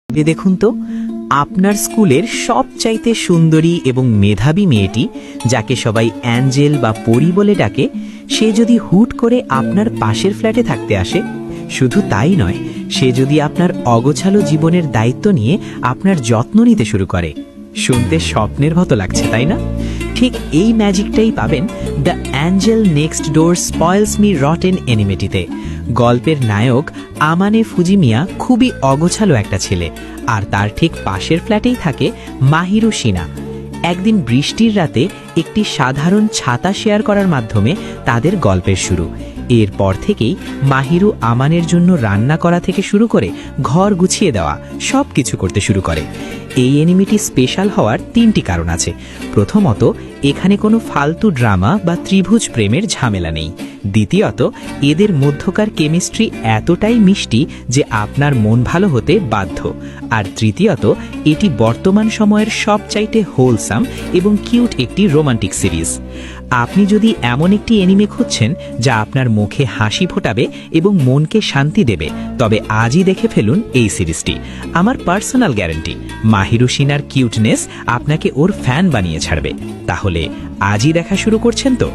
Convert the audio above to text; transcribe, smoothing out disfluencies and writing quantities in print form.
দেখুন তো, আপনার স্কুলের সবচাইতে সুন্দরী এবং মেধাবী মেয়েটি, যাকে সবাই অ্যাঞ্জেল বা পরী বলে ডাকে, সে যদি হুট করে আপনার পাশের ফ্ল্যাটে থাকতে আসে, শুধু তাই নয়, সে যদি আপনার অগোছালো জীবনের দায়িত্ব নিয়ে আপনার যত্ন নিতে শুরু করে, শুনতে স্বপ্নের মতো লাগছে, তাই না? ঠিক এই ম্যাজিকটাই পাবেন the angel next door spoils me rotten এনিমেটিতে। গল্পের নায়ক আমানে ফুজিমিয়া খুবই অগোছালো একটা ছেলে, আর তার ঠিক পাশের ফ্ল্যাটেই থাকে মাহিরু শিনা। একদিন বৃষ্টির রাতে একটি সাধারণ ছাতা শেয়ার করার মাধ্যমে তাদের গল্পের শুরু। এরপর থেকেই মাহিরু আমানের জন্য রান্না করা থেকে শুরু করে ঘর গুছিয়ে দেওয়া সব কিছু করতে শুরু করে। এই অ্যানিমেটি স্পেশাল হওয়ার 3টি কারণ আছে। প্রথমত, এখানে কোনো ফালতু ড্রামা বা ত্রিভুজ প্রেমের ঝামেলা নেই। দ্বিতীয়ত, এদের মধ্যকার কেমিস্ট্রি এতটাই মিষ্টি যে আপনার মন ভালো হতে বাধ্য। আর তৃতীয়ত, এটি বর্তমান সময়ের সবচাইতে হোলসাম এবং কিউট একটি রোমান্টিক সিরিজ। আপনি যদি এমন একটি অ্যানিমে খুঁজছেন যা আপনার মুখে হাসি ফোটাবে এবং মনকে শান্তি দেবে, তবে আজই দেখে ফেলুন এই সিরিজটি। আমার পার্সোনাল গ্যারান্টি, মাহিরু শিনার কিউটনেস আপনাকে ওর ফ্যান বানিয়ে ছাড়বে। তাহলে আজই দেখা শুরু করছেন তো?